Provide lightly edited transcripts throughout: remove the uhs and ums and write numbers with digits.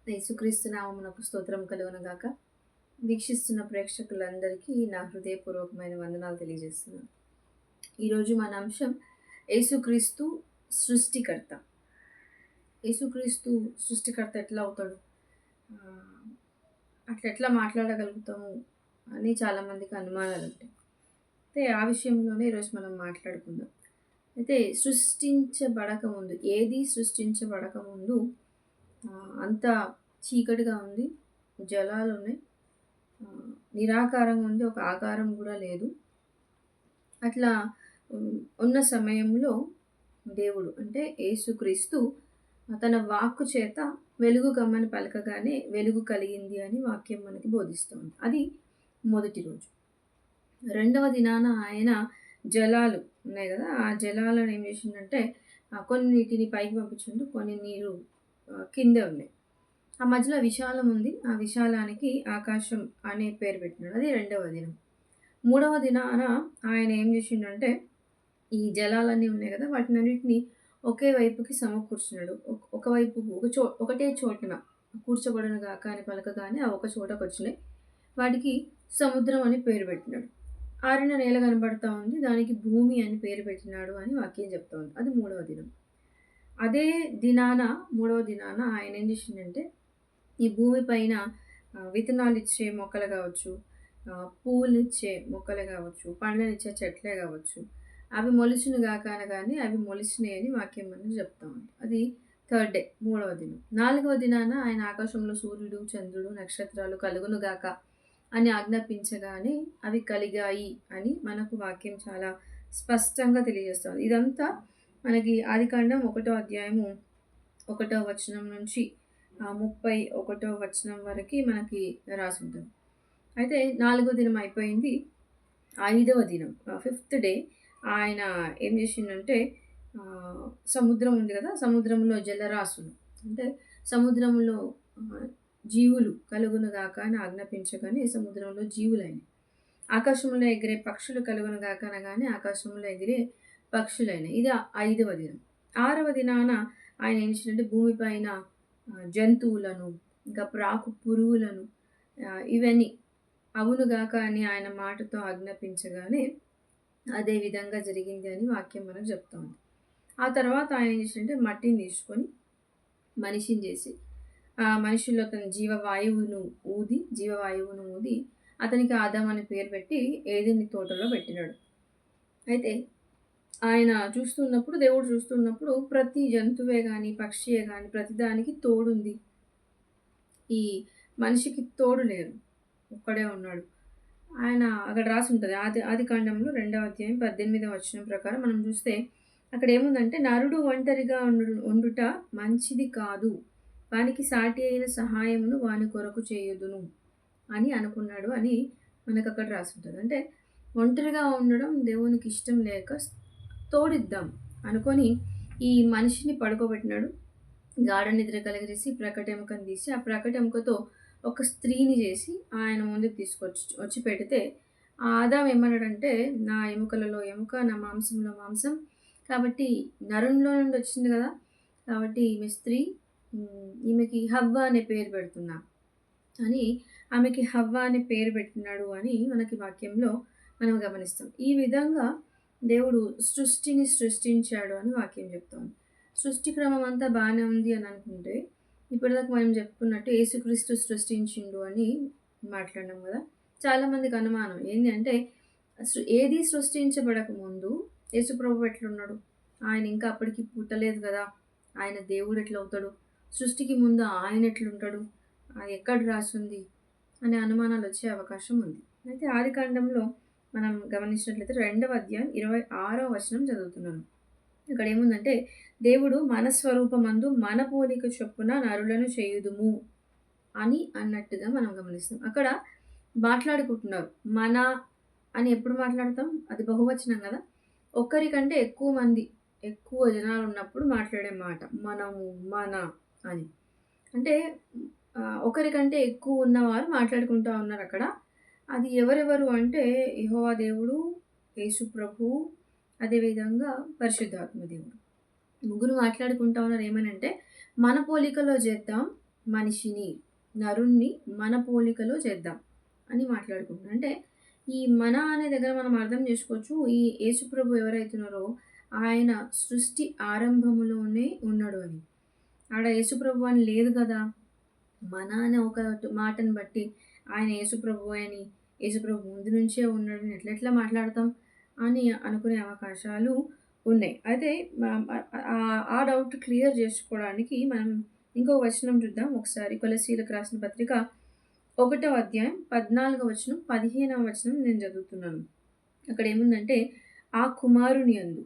యేసుక్రీస్తు నామమునకు స్తోత్రం కలుగునుగాక. వీక్షిస్తున్న ప్రేక్షకులందరికీ నా హృదయపూర్వకమైన వందనాలు తెలియజేస్తున్నాను. ఈరోజు మన అంశం యేసుక్రీస్తు సృష్టికర్త. యేసుక్రీస్తు సృష్టికర్త ఎట్లా అవుతాడు? అట్లెట్లా మాట్లాడగలుగుతాము అని చాలామందికి అనుమానాలుంటాయి. అయితే ఆ విషయంలోనే ఈరోజు మనం మాట్లాడుకుందాం. అయితే సృష్టించబడకముందు, ఏది సృష్టించబడకముందు అంతా చీకటిగా ఉంది. జలాలున్నాయి. నిరాకారంగా ఉంది. ఒక ఆకారం గూడా లేదు. అట్లా ఉన్న సమయంలో దేవుడు అంటే యేసుక్రీస్తు తన వాక్కు చేత వెలుగు కమ్మని పలకగానే వెలుగు కలిగింది అని వాక్యం మనకి బోధిస్తుంది. అది మొదటి రోజు. రెండవ దినాన ఆయన జలాలు ఉన్నాయి గదా! ఆ జలాలను ఏం చేసిండంటే కొన్నిటిని పైకి పంపించిండు. కొన్ని నీరు కిందే ఉన్నాయి. ఆ మధ్యలో విశాలం ఉంది. ఆ విశాలానికి ఆకాశం అనే పేరు పెట్టినాడు. అది రెండవ దినం. మూడవ దినాన ఆయన ఏం చేసిండంటే ఈ జలాలన్నీ ఉన్నాయి గదా! వాటినన్నిటిని ఒకే వైపుకి సమకూర్చినాడు. ఒకవైపు ఒకటే చోటన కూర్చోబడును గాక అని పలకగానే ఆ ఒక చోటకొచ్చినాయి. వాటికి సముద్రం అని పేరు పెట్టినాడు. ఆరిన నేల కనబడతా ఉంది. దానికి భూమి అని పేరు పెట్టినాడు అని వాక్యం చెప్తా ఉంది. అది మూడవ దినం. అదే దినాన మూడవ దినాన ఆయన ఏం చేసిండంటే ఈ భూమి పైన విత్తనాలిచ్చే మొక్కలు గావచ్చు, పువ్వులిచ్చే మొక్కలే గావచ్చు, పండ్లనిచ్చే చెట్లే గావచ్చు, అవి మొలిచును గాక అనగానే అవి మొలిచినాయి అని వాక్యం మనకు చెప్తా ఉంది. అది థర్డ్ డే, మూడవ దినం. నాలుగవ దినాన ఆయన ఆకాశంలో సూర్యుడు, చంద్రుడు, నక్షత్రాలు కలుగును గాక అని ఆజ్ఞాపించగానే అవి కలిగాయి అని మనకు వాక్యం చాలా స్పష్టంగా తెలియజేస్తుంది. ఇదంతా మనకి ఆదికాండం 1వ అధ్యాయము 1వ వచనం నుంచి 31వ వచనం వరకి మనకి రాసుంటుంది. అయితే 4వ దినం అయిపోయింది. 5వ దినం ఫిఫ్త్ డే ఆయన ఏం చేసిండంటే సముద్రం ఉంది కదా! సముద్రంలో జలరాశులు అంటే సముద్రంలో జీవులు కలుగును గాక అని ఆజ్ఞాపించగానే సముద్రంలో జీవులైనయి. ఆకాశంలో ఎగిరే పక్షులు కలుగును గాక అనగానే ఆకాశంలో ఎగిరే పక్షులైనయి. ఇది 5వ దినం. 6వ దినాన ఆయన ఏం చేసిండంటే భూమిపైన జంతువులను, ఇంకా ప్రాకు పురుగులను ఇవన్నీ అవునుగాక అని ఆయన మాటతో ఆజ్ఞాపించగానే అదే విధంగా జరిగింది అని వాక్యం మనకు చెప్తా ఉంది. ఆ తర్వాత ఆయన ఏం చేసిండంటే మట్టిని తీసుకొని మనిషిని చేసి ఆ మనిషిలో తన జీవవాయువును ఊది అతనికి ఆదాం అని పేరు పెట్టి ఏదెని తోటలో పెట్టినాడు. అయితే ఆయన దేవుడు చూస్తున్నప్పుడు ప్రతి జంతువే గాని, పక్షియే గాని ప్రతిదానికి తోడుంది. ఈ మనిషికి తోడు లేరు. ఒక్కడే ఉన్నాడు. ఆయన అక్కడ రాసుంటది. ఆదికాండంలో 2వ అధ్యాయం 18వ వచనం ప్రకారం మనం చూస్తే అక్కడ ఏముందంటే నరుడు ఒంటరిగా ఉండుట మంచిది కాదు. వానికి సాటి అయిన సహాయమును వాని కొరకు చేయుదును అని అనుకున్నాడు అని మనకక్కడ రాసుంటది. అంటే ఒంటరిగా ఉండడం దేవునికి ఇష్టం లేక తోడిద్దాం అనుకొని ఈ మనిషిని పడుకోబెట్టినాడు. గాఢ నిద్ర కలిగజేసి ప్రకటెముకను తీసి ఆ ప్రకటెముకతో ఒక స్త్రీని చేసి ఆయన ముందుకు వచ్చి పెడితే ఆదాం ఏమన్నాడంటే నా ఎముకలలో ఎముక, నా మాంసంలో మాంసం, కాబట్టి నరునిలో నుండి వచ్చింది కదా, కాబట్టి ఈమె స్త్రీ, ఈమెకి హవ్వ అనే పేరు పెడుతున్నా అని ఆమెకి హవ్వ అనే పేరు పెట్టినాడు అని మనకి వాక్యంలో మనం గమనిస్తాం. ఈ విధంగా దేవుడు సృష్టిని సృష్టించాడు అని వాక్యం చెప్తోంది. సృష్టి క్రమం అంతా బాగానే ఉంది అని అనుకుంటే ఇప్పటిదాకా మనం చెప్పుకున్నట్టు యేసుక్రీస్తు సృష్టించిండు అని మాట్లాడినాం కదా. చాలామందికి అనుమానం ఏంటి అంటే ఏది సృష్టించబడక ముందు యేసుప్రభు ఎట్లున్నాడు? ఆయన ఇంకా అప్పటికి పుట్టలేదు కదా, ఆయన దేవుడు ఎట్లా అవుతాడు? సృష్టికి ముందు ఆయన ఎట్లుంటాడు? అది ఎక్కడ రాసింది అనే అనుమానాలు వచ్చే అవకాశం ఉంది. అయితే ఆదికాండంలో మనం గమనించినట్లయితే 2వ అధ్యాయం 26వ వచనం చదువుతున్నాను. ఇక్కడ ఏముందంటే దేవుడు మన స్వరూపమందు మన పోలిక చొప్పున నరులను చేయుదుము అని అన్నట్టుగా మనం గమనిస్తాం. అక్కడ మాట్లాడుకుంటున్నారు. మన అని ఎప్పుడు మాట్లాడతాం? అది బహువచనం కదా. ఒక్కరికంటే ఎక్కువ మంది, ఎక్కువ జనాలు ఉన్నప్పుడు మాట్లాడే మాట మనము, మన అని. అంటే ఒకరికంటే ఎక్కువ ఉన్నవారు మాట్లాడుకుంటా ఉన్నారు అక్కడ. అది ఎవరెవరు అంటే యెహోవా దేవుడు, యేసు ప్రభువు, అదేవిధంగా పరిశుద్ధాత్మ దేవుడు. ముగ్గురు మాట్లాడుకుంటా ఉన్నారు. ఏమనంటే మన పోలికలో చేద్దాం, మనిషిని, నరుణ్ణి మన పోలికలో చేద్దాం అని మాట్లాడుకుంటున్నాం. అంటే ఈ మన అనే దగ్గర మనం అర్థం చేసుకోవచ్చు. ఈ యేసుప్రభు ఎవరైతున్నారో ఆయన సృష్టి ఆరంభములోనే ఉన్నాడు అని. ఆడ యేసుప్రభు అని లేదు కదా! మన అనే ఒక మాటను బట్టి ఆయన యేసుప్రభువే అని, యేసుప్రభు ముందు నుంచే ఉన్నాడని ఎట్లెట్లా మాట్లాడతాం అని అనుకునే అవకాశాలు ఉన్నాయి. అయితే మ మ ఆ డౌట్ క్లియర్ జేసుకోవడానికి మనం ఇంకో వచనం చూద్దాం ఒకసారి. కొలస్సీలకు రాసిన పత్రిక 1వ అధ్యాయం 14వ వచనం, 15వ వచనం నేను చదువుతున్నాను. అక్కడ ఏముందంటే, ఆ కుమారుని యందు,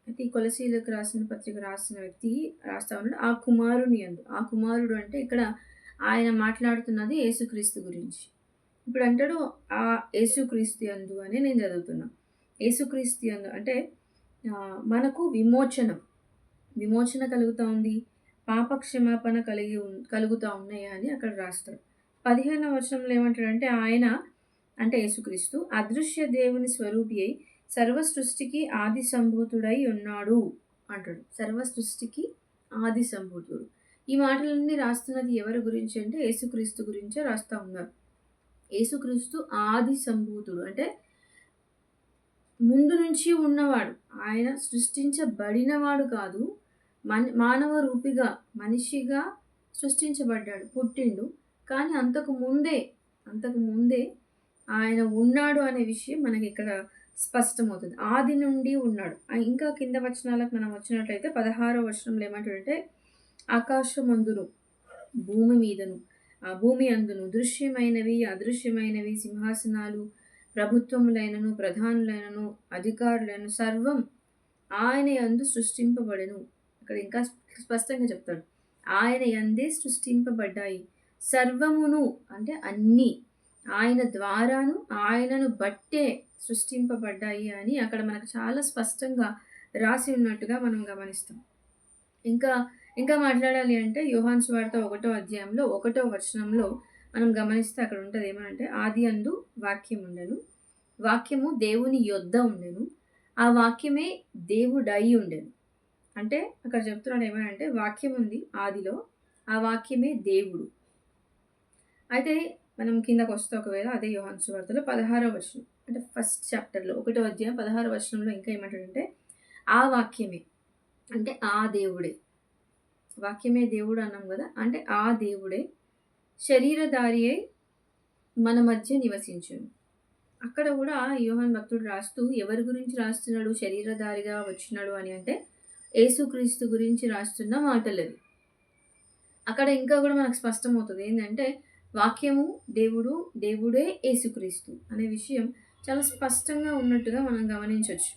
అయితే ఈ కొలస్సీలకు రాసిన పత్రిక రాసిన వ్యక్తి రాస్తా ఉన్నాడు. ఆ కుమారుని యందు, ఆ కుమారుడు అంటే ఇక్కడ ఆయన మాట్లాడుతున్నది యేసుక్రీస్తు గురించి. ఇప్పుడు అంటాడు ఆ యేసుక్రీస్తు యందు అని నేను చదువుతున్నా. యేసుక్రీస్తు యందు అంటే మనకు విమోచన కలుగుతా ఉంది. పాప క్షమాపణ కలుగుతా ఉన్నాయి అని అక్కడ రాస్తాడు. 15వ వచనంలో ఏమంటాడంటే ఆయన అంటే యేసుక్రీస్తు అదృశ్య దేవుని స్వరూపి అయి సర్వ సృష్టికి ఆది సంభూతుడై ఉన్నాడు అంటాడు. సర్వ సృష్టికి ఆది సంభూతుడు. ఈ మాటలన్నీ రాస్తున్నది ఎవరి గురించి అంటే యేసుక్రీస్తు గురించే రాస్తా ఉన్నారు. యేసుక్రీస్తు ఆది సంభూతుడు అంటే ముందు నుంచి ఉన్నవాడు. ఆయన సృష్టించబడినవాడు కాదు. మానవ రూపిగా, మనిషిగా సృష్టించబడ్డాడు. పుట్టిండు. కానీ అంతకు ముందే ఆయన ఉన్నాడు అనే విషయం మనకిక్కడ స్పష్టమవుతుంది. ఆది నుండి ఉన్నాడు. ఇంకా కింద వచనాలకు మనం వచ్చినట్లయితే 16వ వచనంలో ఏమంటాడంటే, ఆకాశమందును, భూమి మీదను, భూమి అందును దృశ్యమైనవి, అదృశ్యమైనవి, సింహాసనాలు, ప్రభుత్వములైనను, ప్రధానులైనను, అధికారులైనను సర్వం ఆయన యందు సృష్టింపబడెను. ఇక్కడ ఇంకా స్పష్టంగా చెప్తాడు. ఆయన యందే సృష్టింపబడ్డాయి. సర్వమును అంటే అన్నీ ఆయన ద్వారాను, ఆయనను బట్టే సృష్టింపబడ్డాయి అని అక్కడ మనకు చాలా స్పష్టంగా రాసి ఉన్నట్టుగా మనం గమనిస్తాం. ఇంకా ఇంకా మాట్లాడాలి అంటే యోహాను సువార్త 1వ అధ్యాయంలో 1వ వచనంలో మనం గమనిస్తే అక్కడ ఉంటది ఏమనంటే, ఆదియందు వాక్యం ఉండెను. వాక్యము దేవుని యొద్ద ఉండెను. ఆ వాక్యమే దేవుడై ఉండెను. అంటే అక్కడ చెప్తున్నాడు ఏమనంటే, వాక్యం ఉంది ఆదిలో. ఆ వాక్యమే దేవుడు. అయితే మనం కిందకొస్తే ఒకవేళ అదే యోహాను సువార్తలో 16వ వచనం అంటే ఫస్ట్ చాప్టర్‌లో 1వ అధ్యాయం 16వ వచనంలో ఇంకా ఏమంటాడంటే, ఆ వాక్యమే అంటే ఆ దేవుడే. వాక్యమే దేవుడు అన్నాం గదా! అంటే ఆ దేవుడే శరీరధారి అయి మన మధ్య నివసించును. అక్కడ గూడా యోహాను భక్తుడు రాస్తూ ఎవరి గురించి రాస్తున్నాడు శరీరధారిగా వచ్చినాడు అని అంటే, యేసుక్రీస్తు గురించి రాస్తున్న మాటలవి. అక్కడ ఇంకా గూడా మనకు స్పష్టమవుతది. ఏందంటే, వాక్యము దేవుడు, దేవుడే యేసుక్రీస్తు అనే విషయం చాలా స్పష్టంగా ఉన్నట్టుగా మనం గమనించొచ్చు.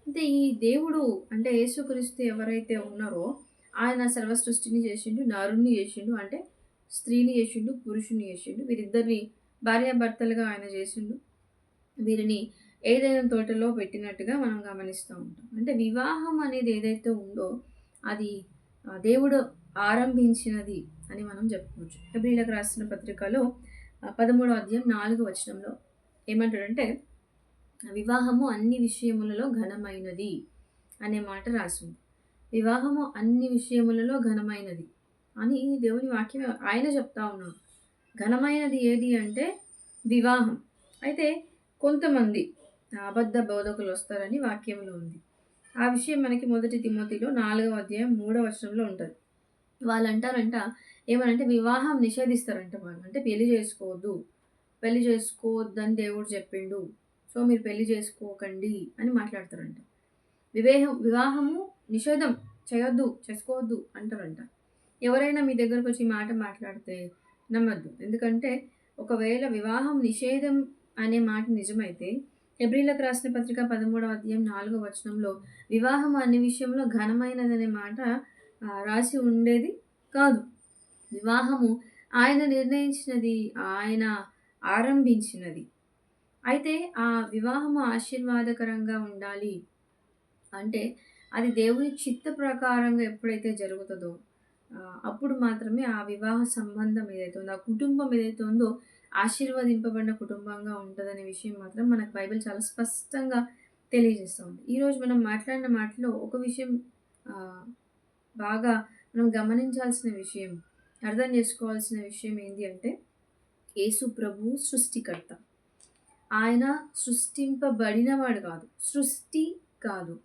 అయితే ఈ దేవుడు అంటే యేసుక్రీస్తు ఎవరైతే ఉన్నారో, ఆయన సర్వ సృష్టిని చేసిండు, నరుణ్ణి చేసిండు. అంటే స్త్రీని చేసిండు, పురుషుని చేసిండు. వీరిద్దరిని భార్యాభర్తలుగా ఆయన చేసిండు. వీరిని ఏదైనా తోటలో పెట్టినట్టుగా మనం గమనిస్తూ ఉంటాం. అంటే వివాహం అనేది ఏదైతే ఉందో అది దేవుడు ఆరంభించినది అని మనం చెప్పుకోవచ్చు. హెబ్రీయులకు రాసిన పత్రికలో 13వ అధ్యాయం 4వ వచనంలో ఏమంటాడంటే, వివాహము అన్ని విషయములలో ఘనమైనది అనే మాట రాసింది. వివాహము అన్ని విషయములలో ఘనమైనది అని దేవుని వాక్యం ఆయన చెప్తా ఉన్నాడు. ఘనమైనది ఏది అంటే వివాహం. అయితే కొంతమంది అబద్ధ బోధకులు వస్తారని వాక్యంలో ఉంది. ఆ విషయం మనకి 1 తిమోతిలో 4వ అధ్యాయం 3వ వచనంలో ఉంటది. వాళ్ళంటారంట ఏమనంటే వివాహం నిషేధిస్తారంట వాళ్ళు. అంటే పెళ్లి చేసుకోవద్దని దేవుడు చెప్పిండు. సో మీరు పెళ్లి చేసుకోకండి అని మాట్లాడతారంట. వివాహము నిషేధం చేసుకోవద్దు అంటారంట. ఎవరైనా మీ దగ్గరకొచ్చి ఈ మాట మాట్లాడితే నమ్మద్దు. ఎందుకంటే ఒకవేళ వివాహం నిషేధం అనే మాట నిజమైతే హెబ్రీయులకు రాసిన పత్రిక 13వ అధ్యాయం 4వ వచనంలో వివాహం అన్ని విషయంలో ఘనమైనదనే మాట రాసి ఉండేది కాదు. వివాహము ఆయన నిర్ణయించినది, ఆయన ఆరంభించినది. అయితే ఆ వివాహము ఆశీర్వాదకరంగా ఉండాలి అంటే అది దేవుని చిత్త ప్రకారంగా ఎప్పుడైతే జరుగుతదో అప్పుడు మాత్రమే ఆ వివాహ సంబంధం ఏదైతే ఉందో, ఆ కుటుంబం ఏదైతే ఉందో ఆశీర్వదింపబడిన కుటుంబంగా ఉంటదనే విషయం మాత్రం మనకు బైబిల్ చాలా స్పష్టంగా తెలియజేస్తూ ఉంది. ఈరోజు మనం మాట్లాడిన మాటలో ఒక విషయం బాగా మనం గమనించాల్సిన విషయం అర్థం చేసుకోవాల్సిన విషయం ఏంటి అంటే, యేసు ప్రభువు సృష్టికర్త. ఆయన సృష్టింపబడినవాడు కాదు. సృష్టి కాదు.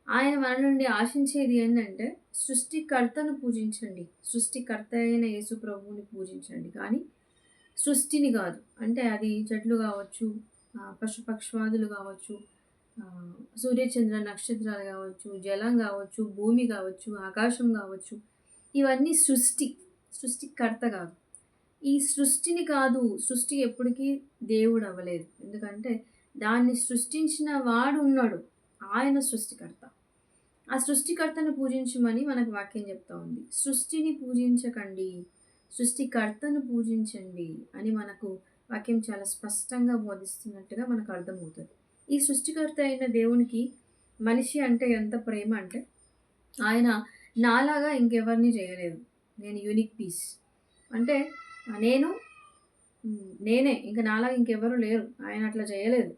ఆయన మన నుండి ఆశించేది ఏంటంటే, సృష్టికర్తను పూజించండి. సృష్టికర్త అయిన యేసు ప్రభువుని పూజించండి. కానీ సృష్టిని కాదు. అంటే అది చెట్లు కావచ్చు, పశుపక్ష్వాదులు కావచ్చు, సూర్యచంద్ర నక్షత్రాలు కావచ్చు, జలం కావచ్చు, భూమి కావచ్చు, ఆకాశం కావచ్చు. ఇవన్నీ సృష్టి. సృష్టికర్త కాదు. ఈ సృష్టిని కాదు. సృష్టి ఎప్పటికీ దేవుడు అవ్వలేదు. ఎందుకంటే దాన్ని సృష్టించిన వాడు ఉన్నాడు. ఆయన సృష్టికర్త. ఆ సృష్టికర్తను పూజించమని మనకు వాక్యం చెప్తా ఉంది. సృష్టిని పూజించకండి, సృష్టికర్తను పూజించండి అని మనకు వాక్యం చాలా స్పష్టంగా బోధిస్తున్నట్టుగా మనకు అర్థమవుతుంది. ఈ సృష్టికర్త అయిన దేవునికి మనిషి అంటే ఎంత ప్రేమ అంటే, ఆయన నాలాగా ఇంకెవరిని చేయలేదు. నేను యూనిక్ పీస్. అంటే నేను నేనే, ఇంక నాలాగా ఇంకెవరు లేరు. ఆయన అట్లా చేయలేదు.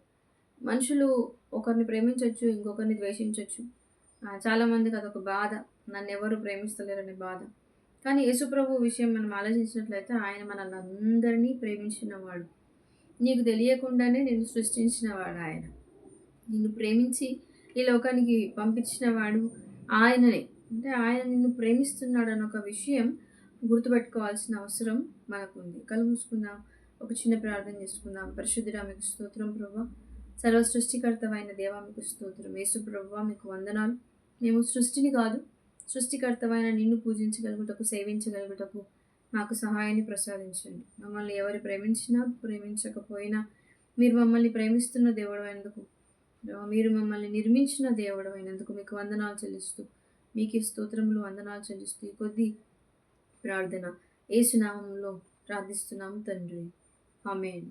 మనుషులు ఒకరిని ప్రేమించొచ్చు, ఇంకొకరిని ద్వేషించొచ్చు. చాలామందికి అదొక బాధ. నన్నెవరు ప్రేమిస్తలేరనే బాధ. కానీ యేసుప్రభు విషయం మనం ఆలోచించినట్లయితే, ఆయన మనల్ని అందరినీ ప్రేమించినవాడు. నీకు తెలియకుండానే నిన్ను సృష్టించినవాడు ఆయన. నిన్ను ప్రేమించి ఈ లోకానికి పంపించినవాడు ఆయననే. అంటే ఆయన నిన్ను ప్రేమిస్తున్నాడు అన్న ఒక విషయం గుర్తుపెట్టుకోవాల్సిన అవసరం మనకుంది. కళ్ళు మూసుకుందాం, ఒక చిన్న ప్రార్థన చేసుకుందాం. పరిశుద్ధుడా మీకు స్తోత్రం ప్రభువా, సర్వ సృష్టికర్తమైన దేవా మీకు స్తోత్రం. యేసు ప్రభువా మీకు వందనాలు. మేము సృష్టిని కాదు, సృష్టికర్తమైన నిన్ను పూజించగలుగుటకు, సేవించగలుగుటకు మాకు సహాయాన్ని ప్రసాదించండి. మమ్మల్ని ఎవరు ప్రేమించినా ప్రేమించకపోయినా మీరు మమ్మల్ని ప్రేమిస్తున్న దేవుడు అయినందుకు, మీరు మమ్మల్ని నిర్మించిన దేవుడు అయినందుకు మీకు వందనాలు చెల్లిస్తూ, మీకు స్తోత్రములు వందనాలు చెల్లిస్తూ ఈ కొద్ది ప్రార్థన యేసు నామములో ప్రార్థిస్తున్నాము తండ్రి. ఆమేన్.